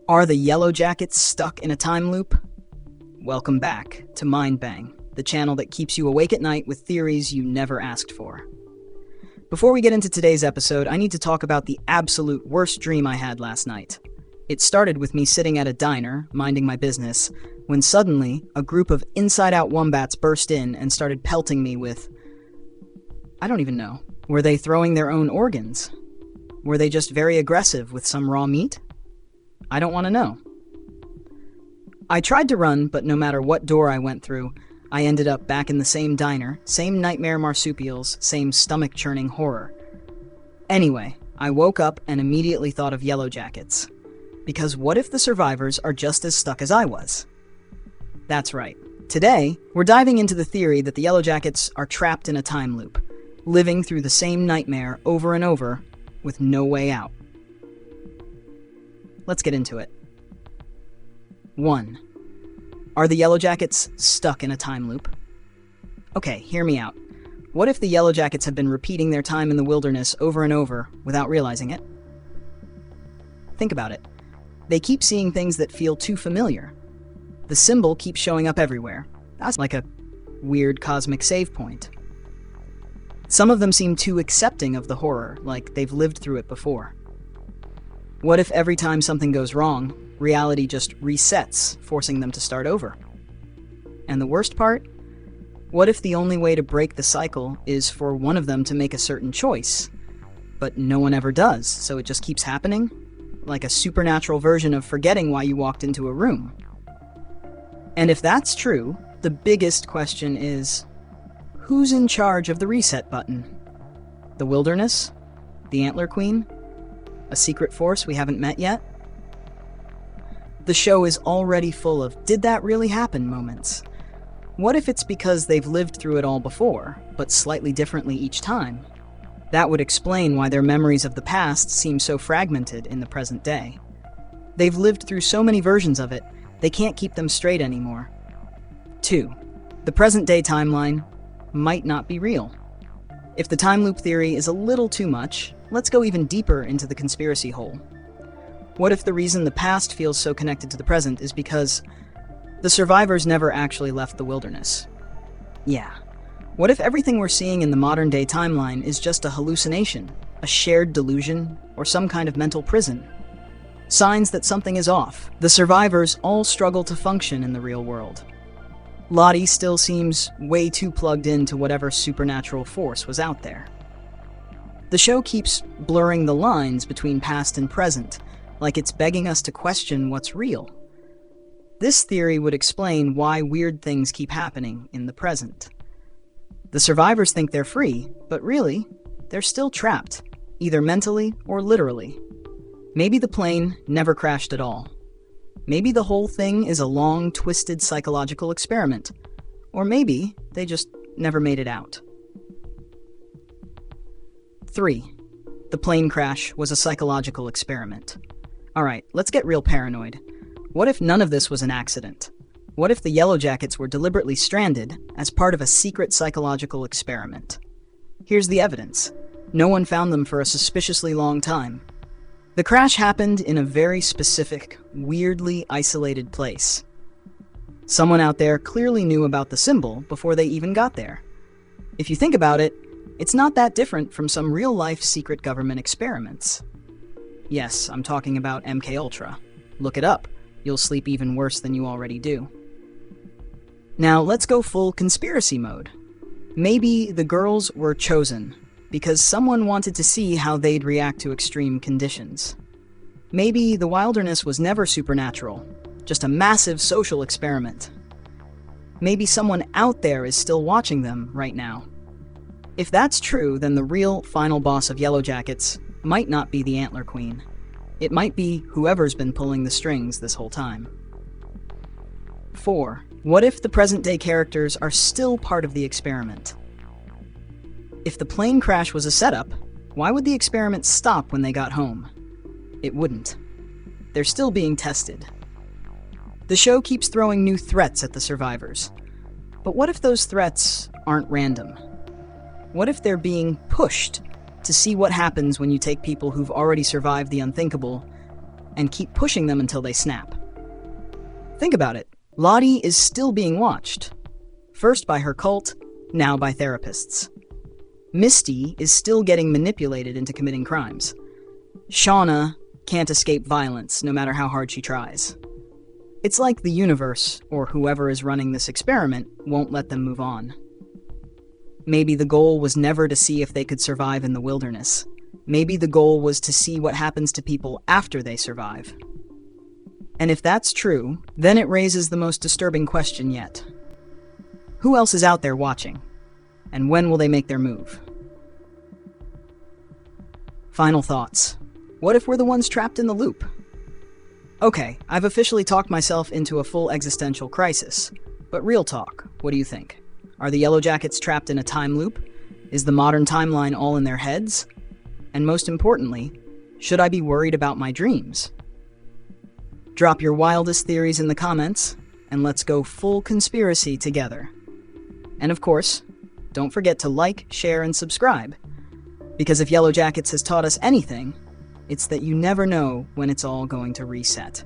Are the Yellowjackets stuck in a time loop? Welcome back to Mind Bang, the channel that keeps you awake at night with theories you never asked for. Before we get into today's episode, I need to talk about the absolute worst dream I had last night. It started with me sitting at a diner, minding my business, when suddenly a group of inside-out wombats burst in and started pelting me with... I don't even know. Were they throwing their own organs? Were they just very aggressive with some raw meat? I don't want to know. I tried to run, but no matter what door I went through, I ended up back in the same diner, same nightmare marsupials, same stomach-churning horror. Anyway, I woke up and immediately thought of Yellowjackets. Because what if the survivors are just as stuck as I was? That's right. Today, we're diving into the theory that the Yellowjackets are trapped in a time loop, living through the same nightmare over and over, with no way out. Let's get into it. 1. Are the Yellowjackets stuck in a time loop? Okay, hear me out. What if the Yellowjackets have been repeating their time in the wilderness over and over without realizing it? Think about it. They keep seeing things that feel too familiar. The symbol keeps showing up everywhere. That's like a weird cosmic save point. Some of them seem too accepting of the horror, like they've lived through it before. What if every time something goes wrong, reality just resets, forcing them to start over? And the worst part? What if the only way to break the cycle is for one of them to make a certain choice, but no one ever does, so it just keeps happening? Like a supernatural version of forgetting why you walked into a room. And if that's true, the biggest question is, who's in charge of the reset button? The wilderness? The Antler Queen? A secret force we haven't met yet? The show is already full of "did that really happen" moments. What if it's because they've lived through it all before, but slightly differently each time? That would explain why their memories of the past seem so fragmented in the present day. They've lived through so many versions of it, they can't keep them straight anymore. 2. The present-day timeline might not be real. If the time loop theory is a little too much, let's go even deeper into the conspiracy hole. What if the reason the past feels so connected to the present is because the survivors never actually left the wilderness? Yeah. What if everything we're seeing in the modern-day timeline is just a hallucination, a shared delusion, or some kind of mental prison? Signs that something is off. The survivors all struggle to function in the real world. Lottie still seems way too plugged into whatever supernatural force was out there. The show keeps blurring the lines between past and present, like it's begging us to question what's real. This theory would explain why weird things keep happening in the present. The survivors think they're free, but really, they're still trapped, either mentally or literally. Maybe the plane never crashed at all. Maybe the whole thing is a long, twisted psychological experiment. Or maybe they just never made it out. 3. The plane crash was a psychological experiment. Alright, let's get real paranoid. What if none of this was an accident? What if the Yellowjackets were deliberately stranded as part of a secret psychological experiment? Here's the evidence. No one found them for a suspiciously long time. The crash happened in a very specific, weirdly isolated place. Someone out there clearly knew about the symbol before they even got there. If you think about it, it's not that different from some real-life secret government experiments. Yes, I'm talking about MKUltra. Look it up. You'll sleep even worse than you already do. Now, let's go full conspiracy mode. Maybe the girls were chosen because someone wanted to see how they'd react to extreme conditions. Maybe the wilderness was never supernatural, just a massive social experiment. Maybe someone out there is still watching them right now. If that's true, then the real final boss of Yellowjackets might not be the Antler Queen. It might be whoever's been pulling the strings this whole time. 4. What if the present-day characters are still part of the experiment? If the plane crash was a setup, why would the experiment stop when they got home? It wouldn't. They're still being tested. The show keeps throwing new threats at the survivors. But what if those threats aren't random? What if they're being pushed to see what happens when you take people who've already survived the unthinkable and keep pushing them until they snap. Think about it. Lottie is still being watched. First by her cult, now by therapists. Misty is still getting manipulated into committing crimes. Shauna can't escape violence, no matter how hard she tries. It's like the universe, or whoever is running this experiment, won't let them move on. Maybe the goal was never to see if they could survive in the wilderness. Maybe the goal was to see what happens to people after they survive. And if that's true, then it raises the most disturbing question yet. Who else is out there watching? And when will they make their move? Final thoughts. What if we're the ones trapped in the loop? Okay, I've officially talked myself into a full existential crisis. But real talk, what do you think? Are the Yellowjackets trapped in a time loop? Is the modern timeline all in their heads? And most importantly, should I be worried about my dreams? Drop your wildest theories in the comments, and let's go full conspiracy together. And of course, don't forget to like, share, and subscribe. Because if Yellowjackets has taught us anything, it's that you never know when it's all going to reset.